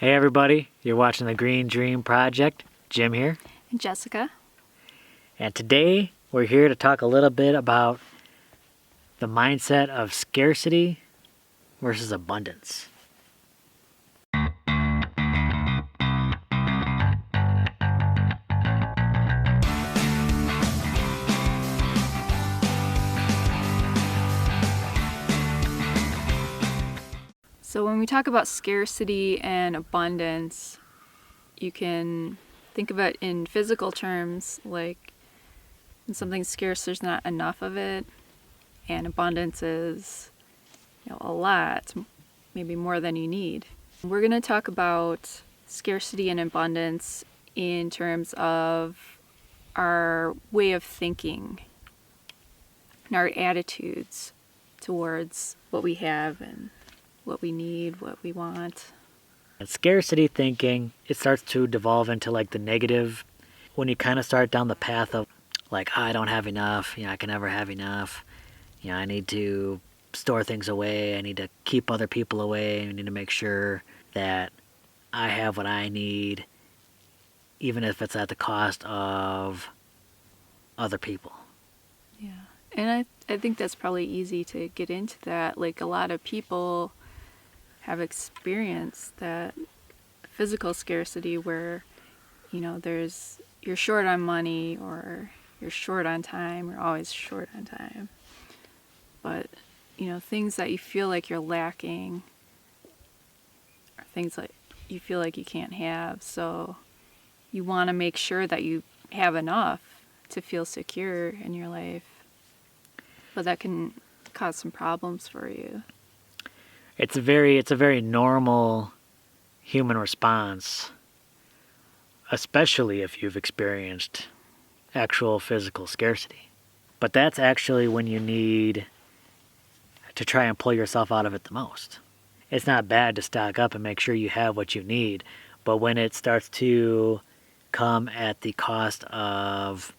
Hey everybody, you're watching the Green Dream Project. Jim here. And Jessica. And today we're here to talk a little bit about the mindset of scarcity versus abundance. So when we talk about scarcity and abundance, you can think of it in physical terms, like when something's scarce, there's not enough of it, and abundance is, a lot, maybe more than you need. We're going to talk about scarcity and abundance in terms of our way of thinking and our attitudes towards what we have and what we need, what we want. And scarcity thinking, it starts to devolve into like the negative when you kind of start down the path of like, I don't have enough, I can never have enough, I need to store things away, I need to keep other people away, I need to make sure that I have what I need, even if it's at the cost of other people. Yeah. And I think that's probably easy to get into that. Like a lot of people have experienced that physical scarcity where, you're short on money or you're short on time, you're always short on time. But, things that you feel like you're lacking are things like you feel like you can't have. So you want to make sure that you have enough to feel secure in your life. But that can cause some problems for you. It's a very normal human response, especially if you've experienced actual physical scarcity. But that's actually when you need to try and pull yourself out of it the most. It's not bad to stock up and make sure you have what you need, but when it starts to come at the cost of,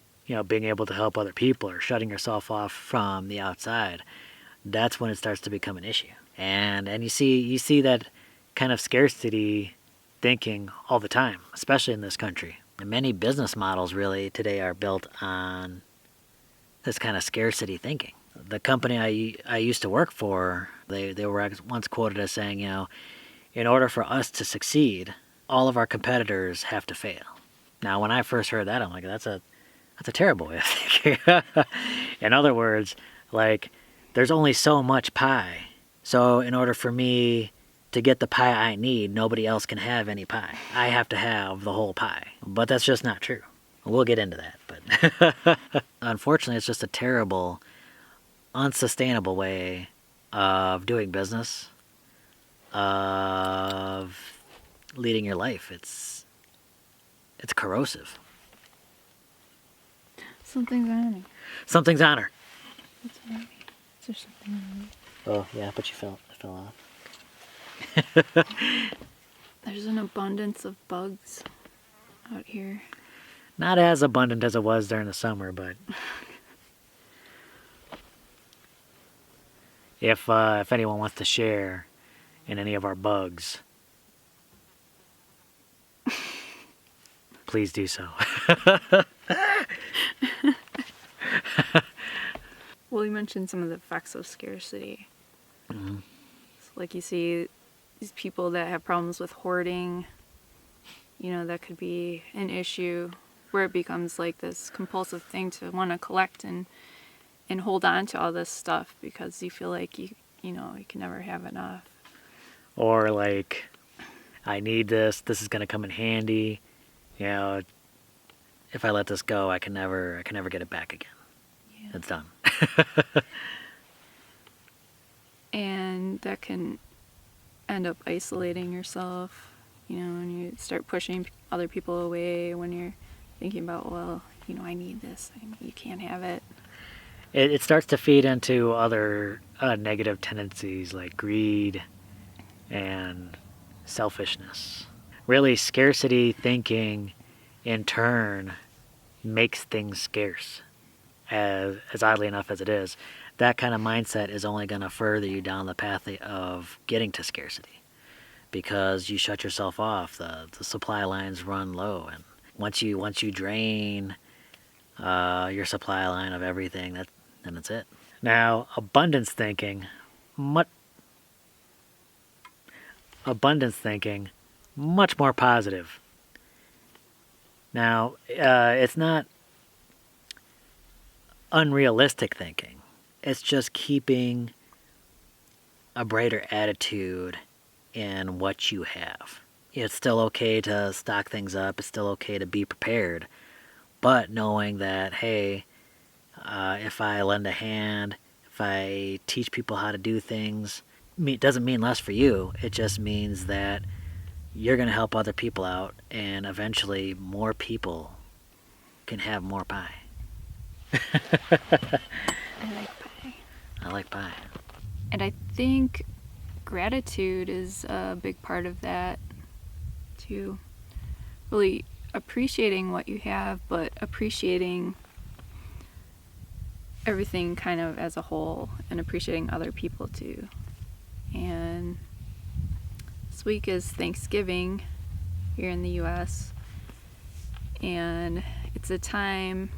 being able to help other people or shutting yourself off from the outside, that's when it starts to become an issue. And you see that kind of scarcity thinking all the time, especially in this country. And many business models really today are built on this kind of scarcity thinking. The company I used to work for, they were once quoted as saying, in order for us to succeed, all of our competitors have to fail. Now, when I first heard that, I'm like, that's a terrible way of thinking. In other words, like, there's only so much pie. So in order for me to get the pie I need, nobody else can have any pie. I have to have the whole pie. But that's just not true. We'll get into that. But unfortunately, it's just a terrible, unsustainable way of doing business, of leading your life. It's corrosive. Something's on me. Something's on her. What's on me? Is there something on me? Oh, yeah, but it fell off. There's an abundance of bugs out here. Not as abundant as it was during the summer, but if anyone wants to share in any of our bugs, please do so. Well, you mentioned some of the effects of scarcity. Mm-hmm. So, like you see these people that have problems with hoarding, that could be an issue where it becomes like this compulsive thing to want to collect and hold on to all this stuff because you feel like you can never have enough. Or like, I need this is going to come in handy. If I let this go, I can never get it back again. Yeah. It's done. And that can end up isolating yourself, and you start pushing other people away when you're thinking about, well, I need this. You can't have it. It starts to feed into other negative tendencies like greed and selfishness. Really, scarcity thinking in turn makes things scarce, as oddly enough as it is. That kind of mindset is only going to further you down the path of getting to scarcity. because you shut yourself off. The supply lines run low, and once you drain your supply line of everything, then that's it. Now, abundance thinking, much more positive. Now, it's not unrealistic thinking. It's just keeping a brighter attitude in what you have. It's still okay to stock things up. It's still okay to be prepared. But knowing that, hey, if I lend a hand, if I teach people how to do things, it doesn't mean less for you. It just means that you're going to help other people out, and eventually more people can have more pie. I like pie. I like pie. And I think gratitude is a big part of that too. Really appreciating what you have, but appreciating everything kind of as a whole, and appreciating other people too. And this week is Thanksgiving here in the US, and it's a time,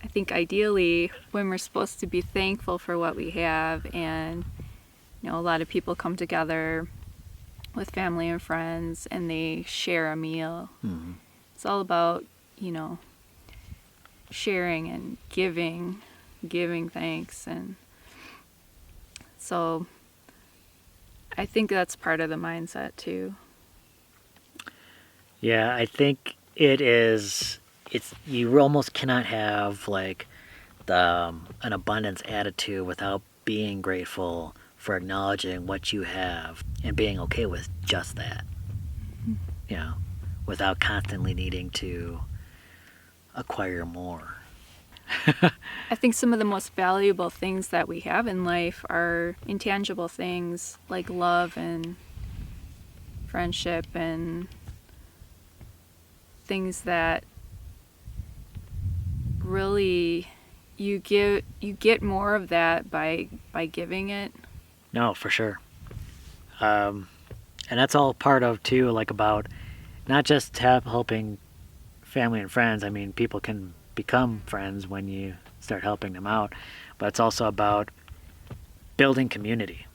I think ideally, when we're supposed to be thankful for what we have. And you know, a lot of people come together with family and friends and they share a meal. Mm-hmm. It's all about, you know, sharing and giving thanks. And so I think that's part of the mindset too. Yeah, I think it's you almost cannot have like an abundance attitude without being grateful for acknowledging what you have and being okay with just that. Mm-hmm. You know, without constantly needing to acquire more. I think some of the most valuable things that we have in life are intangible things like love and friendship, and things that really you get more of that by giving it. No, for sure. And that's all part of too, like about not just helping family and friends. I mean, people can become friends when you start helping them out, but it's also about building community.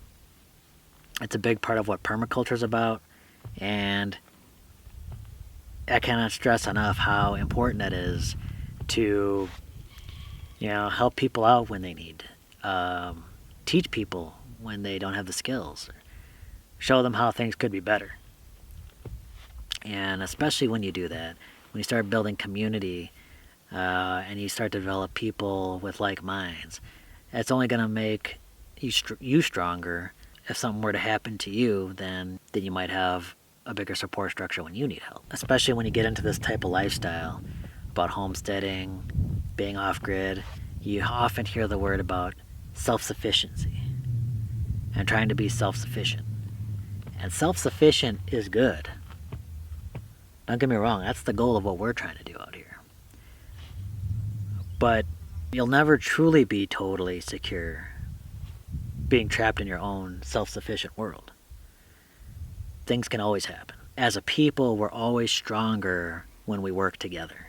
It's a big part of what permaculture is about, and I cannot stress enough how important it is to, you know, help people out when they need, teach people when they don't have the skills, show them how things could be better. And especially when you do that, when you start building community, and you start to develop people with like minds, it's only going to make you stronger. If something were to happen to you, then you might have a bigger support structure when you need help. Especially when you get into this type of lifestyle about homesteading, being off-grid, you often hear the word about self-sufficiency and trying to be self-sufficient. And self-sufficient is good. Don't get me wrong, that's the goal of what we're trying to do out here. But you'll never truly be totally secure being trapped in your own self-sufficient world. Things can always happen. As a people, we're always stronger when we work together.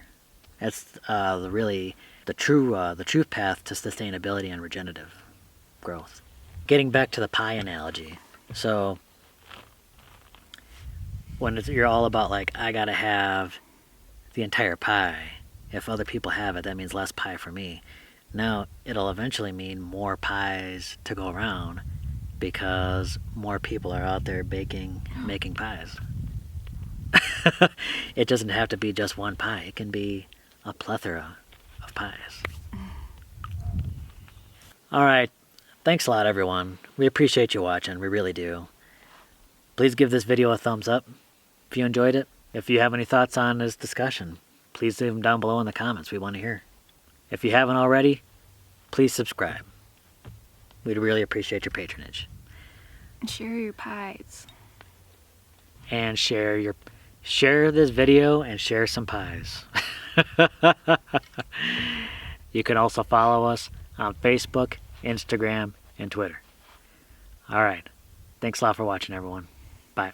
That's the true path to sustainability and regenerative growth. Getting back to the pie analogy, so when you're all about like, I gotta have the entire pie. If other people have it, that means less pie for me. Now, it'll eventually mean more pies to go around because more people are out there making pies. It doesn't have to be just one pie. It can be a plethora of pies. All right. Thanks a lot, everyone. We appreciate you watching. We really do. Please give this video a thumbs up if you enjoyed it. If you have any thoughts on this discussion, please leave them down below in the comments. We want to hear. If you haven't already, please subscribe. We'd really appreciate your patronage. And share your pies. And share this video and share some pies. You can also follow us on Facebook, Instagram, and Twitter. All right. Thanks a lot for watching, everyone. Bye.